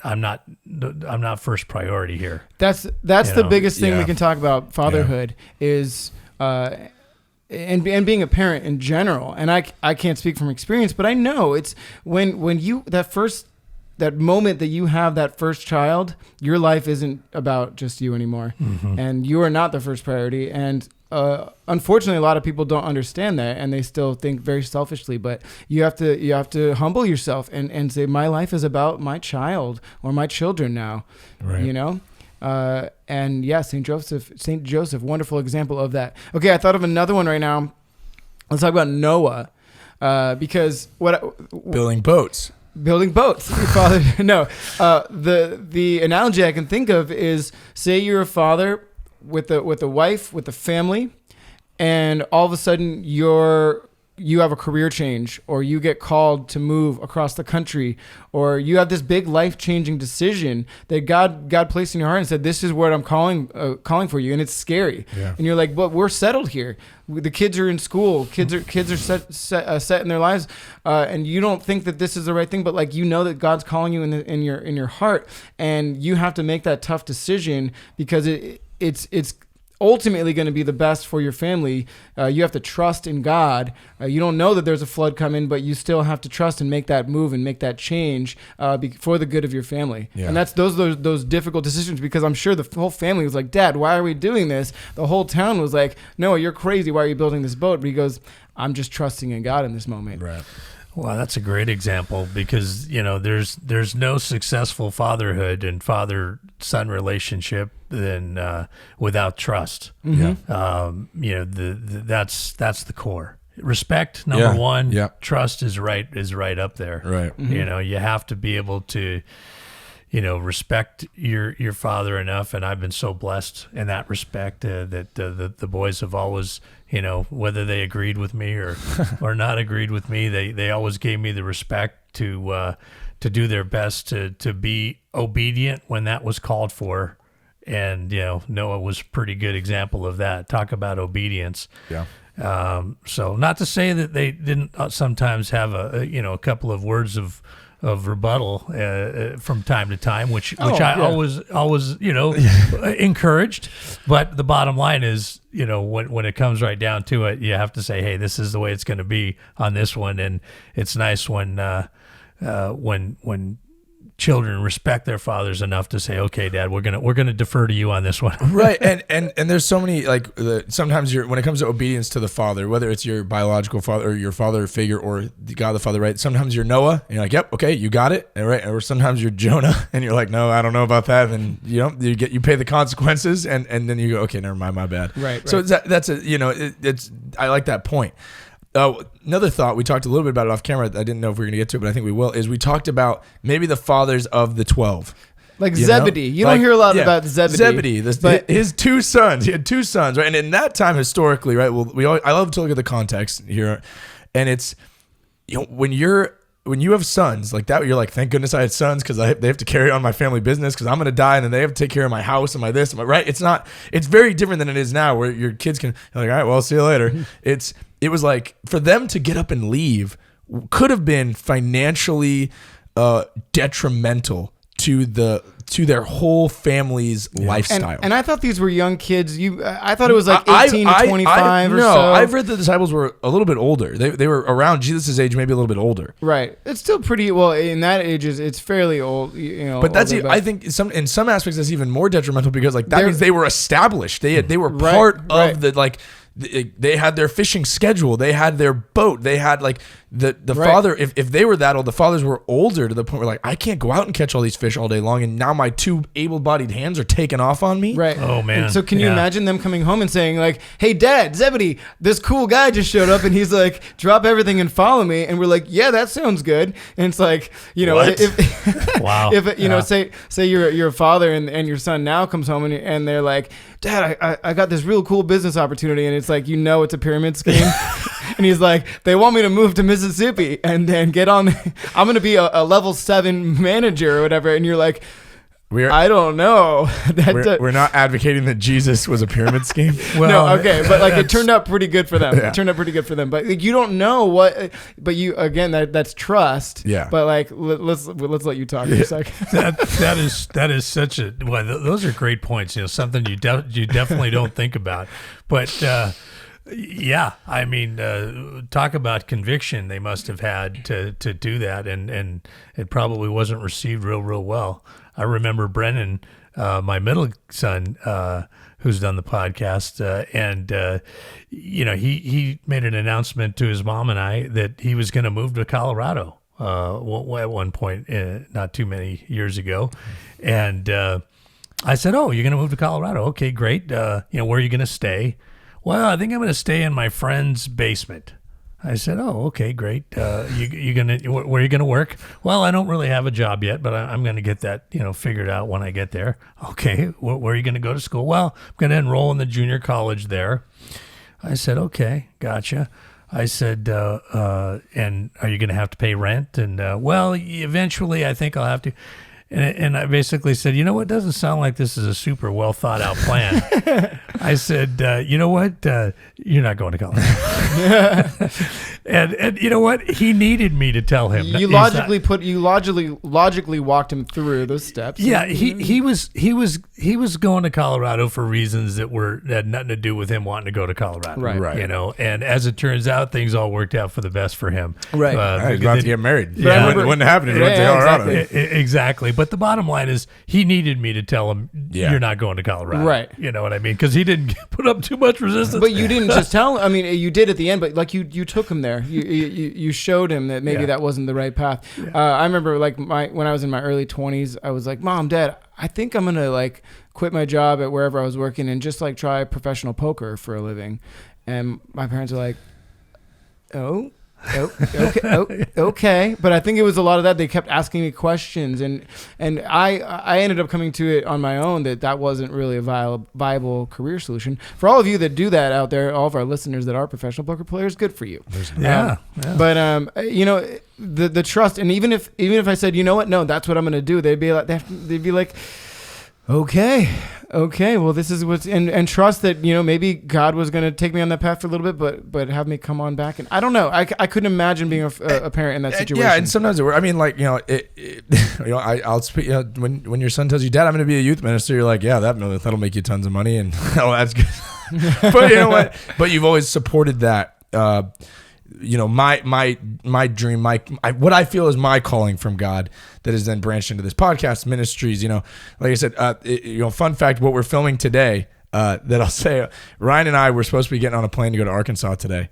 I'm not first priority here. That's the biggest thing we can talk about fatherhood is, and being a parent in general, and I can't speak from experience, but I know it's when you that moment that you have that first child, your life isn't about just you anymore, and you are not the first priority. And unfortunately, a lot of people don't understand that, and they still think very selfishly. But you have to humble yourself and say, my life is about my child or my children now, right. And yeah, St. Joseph, wonderful example of that. Okay, I thought of another one right now. Let's talk about Noah, because building boats. Your father, no. The analogy I can think of is, say you're a father with a wife, with a family, and all of a sudden you have a career change, or you get called to move across the country, or you have this big life-changing decision that God placed in your heart and said, this is what I'm calling for you. And it's scary. Yeah. And you're like, but we're settled here. The kids are in school. Kids are set in their lives. And you don't think that this is the right thing, but like, that God's calling you in your heart, and you have to make that tough decision because it's ultimately going to be the best for your family. You have to trust in God. You don't know that there's a flood coming, but you still have to trust and make that move and make that change for the good of your family. Yeah. And that's those difficult decisions, because I'm sure the whole family was like, Dad, why are we doing this? The whole town was like, no, you're crazy. Why are you building this boat? But he goes, I'm just trusting in God in this moment. Right. Well, that's a great example, because there's no successful fatherhood and father-son relationship than without trust. Mm-hmm. That's the core. Respect, number one. Yeah. Trust is right up there. Right. Mm-hmm. You have to be able to respect your father enough, and I've been so blessed in that respect that the boys have always, whether they agreed with me or not agreed with me, they always gave me the respect to do their best to be obedient when that was called for, and Noah was a pretty good example of that. Talk about obedience. Yeah. So not to say that they didn't sometimes have a couple of words of rebuttal from time to time, which I always encouraged. But the bottom line is, when it comes right down to it, you have to say, hey, this is the way it's going to be on this one. And it's nice when children respect their fathers enough to say, okay, Dad, we're gonna defer to you on this one. Right. And there's so many, like, sometimes when it comes to obedience to the father, whether it's your biological father or your father figure or God the Father, right? Sometimes you're Noah and you're like, yep, okay, you got it. Right. Or sometimes you're Jonah and you're like, no, I don't know about that. And you pay the consequences and then you go, okay, never mind, my bad. Right. So that's I like that point. Another thought, we talked a little bit about it off camera. I didn't know if we were going to get to it, but I think we will, is we talked about maybe the fathers of the 12. Like Zebedee. You don't hear a lot about Zebedee. But his two sons. He had two sons, right? And in that time, historically, right? Well, I love to look at the context here. And it's, when you have sons like that, you're like, thank goodness I had sons because they have to carry on my family business because I'm going to die and then they have to take care of my house and my this and my right. It's very different than it is now where your kids can, you're like, all right, well, see you later. It was like, for them to get up and leave could have been financially detrimental to their whole family's lifestyle. And I thought these were young kids. I thought it was like 18 to 25 or so. No, I've read the disciples were a little bit older. They were around Jesus' age, maybe a little bit older. Right. It's still pretty, well, in that age, it's fairly old. But that's, I think in some aspects, that's even more detrimental because that means they were established. They were part of the, like, they had their fishing schedule. They had their boat. They had the father. If they were that old, the fathers were older to the point where like I can't go out and catch all these fish all day long, and now my two able-bodied hands are taking off on me. Right. Oh man. And so can you imagine them coming home and saying like, "Hey, Dad, Zebedee, this cool guy just showed up, and he's like, drop everything and follow me." And we're like, "Yeah, that sounds good." And it's like, if wow. If say you're a father and your son now comes home and they're like, "Dad, I got this real cool business opportunity," and it's like, it's a pyramid scheme. And he's like, they want me to move to Mississippi and then get on. I'm going to be a level 7 manager or whatever. And you're like, I don't know. We're not advocating that Jesus was a pyramid scheme. Well, no, okay, but it turned out pretty good for them. Yeah. It turned out pretty good for them. But you don't know what. But you again, that's trust. Yeah. But let's let you talk for a second. That is such a. Well, those are great points. Something you definitely don't think about. But yeah, I mean, talk about conviction they must have had to do that, and it probably wasn't received real well. I remember Brennan, my middle son, who's done the podcast, and he made an announcement to his mom and I that he was going to move to Colorado at one point, not too many years ago, and I said, "Oh, you're going to move to Colorado? Okay, great. Where are you going to stay?" "Well, I think I'm going to stay in my friend's basement." I said, "Oh, okay, great. Where are you going to work?" "Well, I don't really have a job yet, but I'm going to get that, figured out when I get there." "Okay, where are you going to go to school?" "Well, I'm going to enroll in the junior college there." I said, "Okay, gotcha." I said, "And are you going to have to pay rent?" And well, eventually, I think I'll have to. And I basically said, "You know what? Doesn't sound like this is a super well thought out plan." I said, "You know what? You're not going to college." and you know what? He needed me to tell him. You logically walked him through those steps. Yeah, he was going to Colorado for reasons that had nothing to do with him wanting to go to Colorado. Right. And as it turns out, things all worked out for the best for him. Right. He's about to get married. Yeah. It wouldn't happen if he went to Colorado. Exactly. But the bottom line is he needed me to tell him, you're not going to Colorado. Right. You know what I mean? Because he didn't put up too much resistance. But you didn't just tell him. I mean, you did at the end, but you took him there. You showed him that maybe that wasn't the right path. Yeah. I remember when I was in my early 20s, I was like, "Mom, Dad, I think I'm going to quit my job at wherever I was working and just try professional poker for a living." And my parents were like, okay. But I think it was a lot of that. They kept asking me questions, and I ended up coming to it on my own that wasn't really a viable career solution. For all of you that do that out there, all of our listeners that are professional poker players, good for you. Yeah. But the trust, and even if I said, "You know what? No, that's what I'm going to do," they'd be like, Okay. Well, this is what's and trust that maybe God was going to take me on that path for a little bit, but have me come on back. And I don't know. I couldn't imagine being a parent in that situation. Yeah, and sometimes I mean, I'll speak. When your son tells you, "Dad, I'm going to be a youth minister," you're like, "Yeah, that'll make you tons of money," and oh, that's good. But you know what? But you've always supported that. my dream, what I feel is my calling from God that is then branched into this podcast ministries. Like I said, fun fact, what we're filming today, that I'll say, Ryan and I were supposed to be getting on a plane to go to Arkansas today,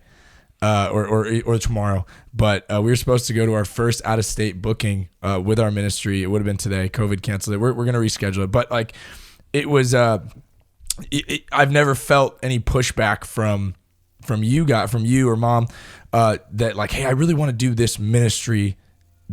or tomorrow, but we were supposed to go to our first out of state booking with our ministry. It would have been today. COVID canceled it. We're gonna reschedule it, but like it was. I've never felt any pushback from you or mom, that like, hey, I really want to do this ministry.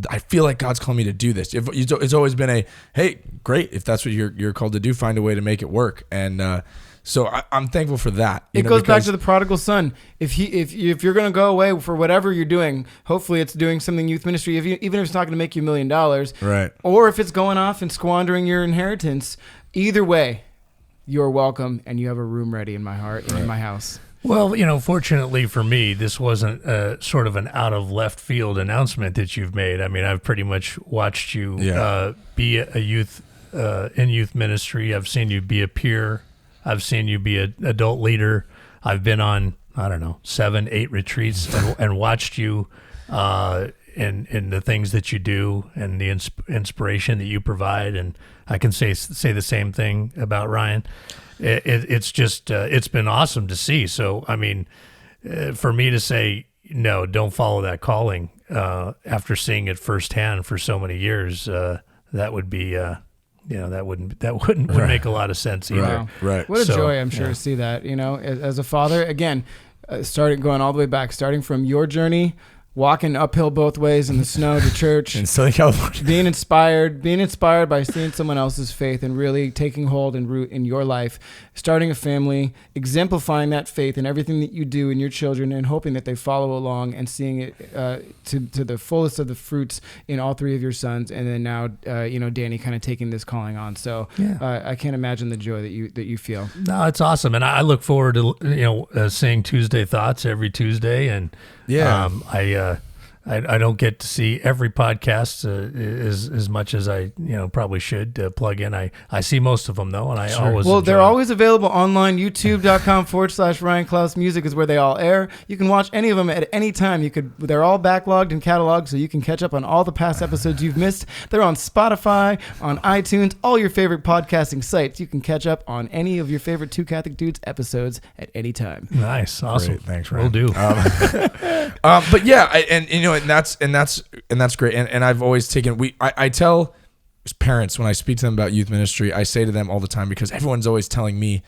I feel like God's calling me to do this. It's always been hey, great. If that's what you're called to do, find a way to make it work. And so I'm thankful for that. It goes back to the prodigal son. If you're going to go away for whatever you're doing, hopefully it's doing something youth ministry. Even if it's not going to make you $1 million, right? Or if it's going off and squandering your inheritance, either way, you're welcome, and you have a room ready in my heart and in my house. Well, fortunately for me, this wasn't sort of an out of left field announcement that you've made. I mean, I've pretty much watched you be a youth in youth ministry. I've seen you be a peer. I've seen you be an adult leader. I've been on, 7, 8 retreats and watched you in the things that you do and the inspiration that you provide. And I can say the same thing about Ryan. It's just it's been awesome to see. So I mean, for me to say no, don't follow that calling after seeing it firsthand for so many years, that would be that wouldn't make a lot of sense either. Right. What a joy, I'm sure, to see that. As a father, again, going all the way back, starting from your journey, walking uphill both ways in the snow to church in Southern California, being inspired by seeing someone else's faith and really taking hold and root in your life, starting a family, exemplifying that faith in everything that you do in your children, and hoping that they follow along and seeing it to the fullest of the fruits in all 3 of your sons, and then now Danny kind of taking this calling on. So I can't imagine the joy that you feel. No, it's awesome, and I look forward to seeing Tuesday Thoughts every Tuesday, and I don't get to see every podcast as much as I probably should plug in. I see most of them though, and I always they're always available online. YouTube.com/RyanClouseMusic is where they all air. You can watch any of them at any time. They're all backlogged and cataloged, so you can catch up on all the past episodes you've missed. They're on Spotify, on iTunes, all your favorite podcasting sites. You can catch up on any of your favorite Two Catholic Dudes episodes at any time. Nice, awesome. Great. Thanks, Ryan. Will do. But yeah, and that's great. And I've always taken, I tell parents when I speak to them about youth ministry, I say to them all the time, because everyone's always telling me,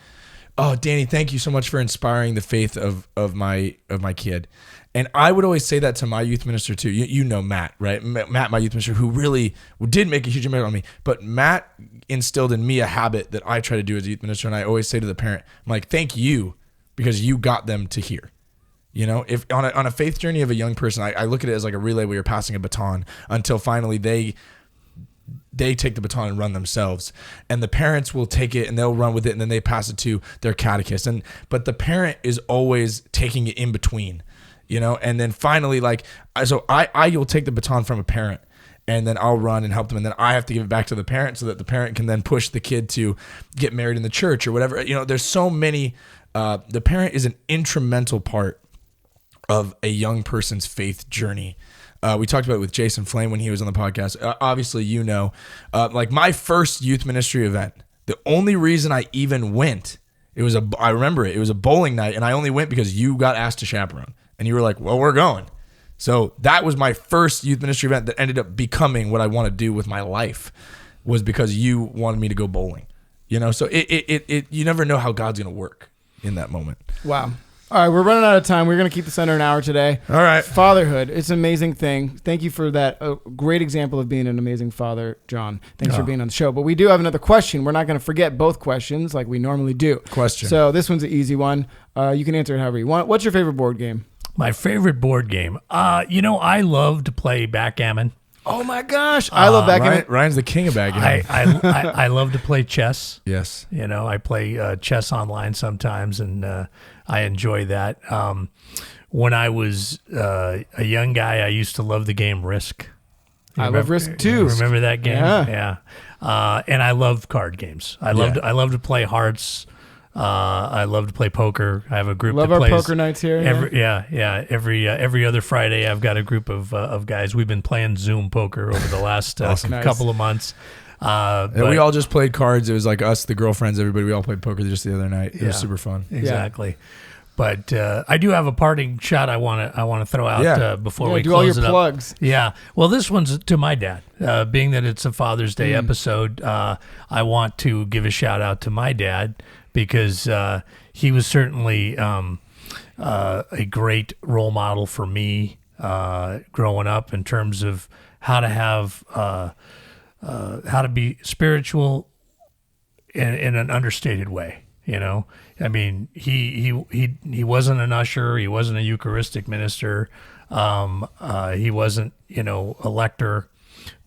oh, Danny, thank you so much for inspiring the faith of my kid. And I would always say that to my youth minister too. Matt, right? Matt, my youth minister, who really did make a huge impact on me. But Matt instilled in me a habit that I try to do as a youth minister. And I always say to the parent, I'm like, thank you, because you got them to here. If on a faith journey of a young person, I look at it as like a relay where you're passing a baton until finally they take the baton and run themselves, and the parents will take it and they'll run with it, and then they pass it to their catechist. But the parent is always taking it in between, and then finally, you'll take the baton from a parent, and then I'll run and help them, and then I have to give it back to the parent so that the parent can then push the kid to get married in the church or whatever. There's so many. The parent is an instrumental part of a young person's faith journey. We talked about it with Jason Flame when he was on the podcast. Obviously, like my first youth ministry event, the only reason I even went, I remember it was a bowling night, and I only went because you got asked to chaperone, and you were like, well, we're going. So that was my first youth ministry event that ended up becoming what I want to do with my life, was because you wanted me to go bowling. So it you never know how God's going to work in that moment. Wow. All right, we're running out of time. We're going to keep this under an hour today. All right. Fatherhood. It's an amazing thing. Thank you for that. A great example of being an amazing father, John. Thanks for being on the show. But we do have another question. We're not going to forget both questions like we normally do. Question. So this one's an easy one. You can answer it however you want. What's your favorite board game? My favorite board game? I love to play backgammon. Oh my gosh, I love backgammon. Ryan's the king of backgammon. I love to play chess. Yes. I play chess online sometimes, and I enjoy that. When I was a young guy, I used to love the game Risk. I love Risk too. Remember that game? Yeah. And I love card games. I love to play Hearts. I love to play poker. I have a group Love that our plays poker nights here. every other Friday. I've got a group of guys. We've been playing Zoom poker over the last couple of months. And we all just played cards. It was like us, the girlfriends, everybody. We all played poker just the other night. It was super fun. Exactly. Yeah. But I do have a parting shot I want to throw out before we do close all your it plugs. up. Yeah. Well, this one's to my dad. Being that it's a Father's Day episode, I want to give a shout out to my dad because he was certainly a great role model for me growing up in terms of how to have how to be spiritual in an understated way. You know, I mean, he wasn't an usher. He wasn't a Eucharistic minister. He wasn't, a lector.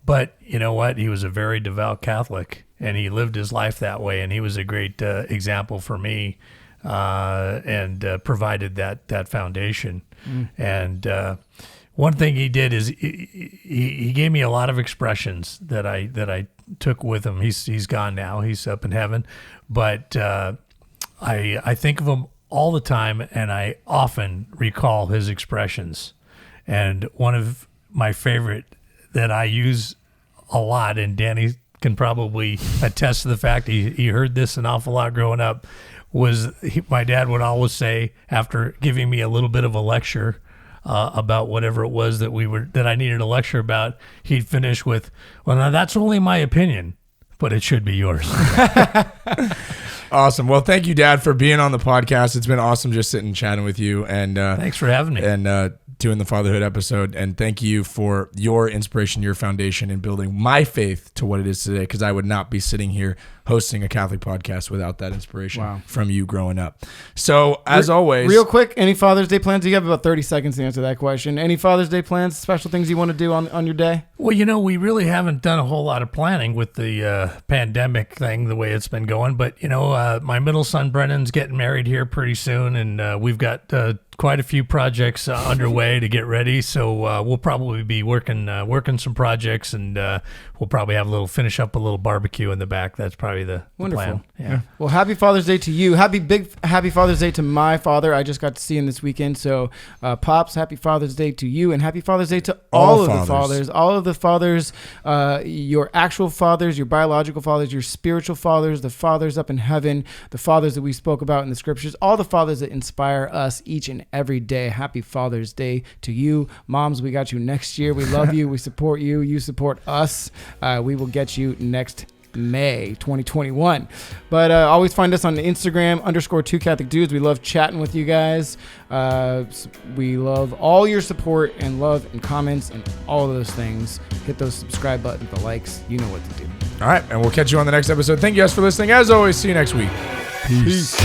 But you know what? He was a very devout Catholic, and he lived his life that way. And he was a great example for me, and provided that foundation. And one thing he did is he gave me a lot of expressions that I took with him. He's gone now. He's up in heaven, but I think of him all the time, and I often recall his expressions. And one of my favorite that I use a lot, and Danny can probably attest to the fact he heard this an awful lot growing up, was my dad would always say, after giving me a little bit of a lecture about whatever it was that I needed a lecture about, he'd finish with, "Well, now that's only my opinion, but it should be yours." Awesome. Well, thank you, Dad, for being on the podcast. It's been awesome just sitting and chatting with you. And thanks for having me. And doing the fatherhood episode. And thank you for your inspiration, your foundation in building my faith to what it is today, because I would not be sitting here hosting a Catholic podcast without that inspiration from you growing up. So, as always... Real quick, any Father's Day plans? You have about 30 seconds to answer that question. Any Father's Day plans, special things you want to do on your day? Well, we really haven't done a whole lot of planning with the pandemic thing, the way it's been going. But, my middle son, Brennan's getting married here pretty soon, and we've got quite a few projects underway to get ready. So we'll probably be working some projects, and we'll probably finish up a little barbecue in the back. That's probably the plan. Yeah. Well, happy Father's Day to you. Happy Father's Day to my father. I just got to see him this weekend. So, Pops, happy Father's Day to you, and happy Father's Day to all of the fathers. All of the fathers, your actual fathers, your biological fathers, your spiritual fathers, the fathers up in heaven, the fathers that we spoke about in the scriptures, all the fathers that inspire us each and every day. Happy Father's Day to you. Moms, we got you next year. We love you. We support you. You support us. We will get you next May 2021. But always find us on Instagram _2 Catholic Dudes. We love chatting with you guys. We love all your support and love and comments and all of those things. Hit those subscribe buttons, the likes. You know what to do. All right, and we'll catch you on the next episode. Thank you guys for listening. As always, see you next week. Peace.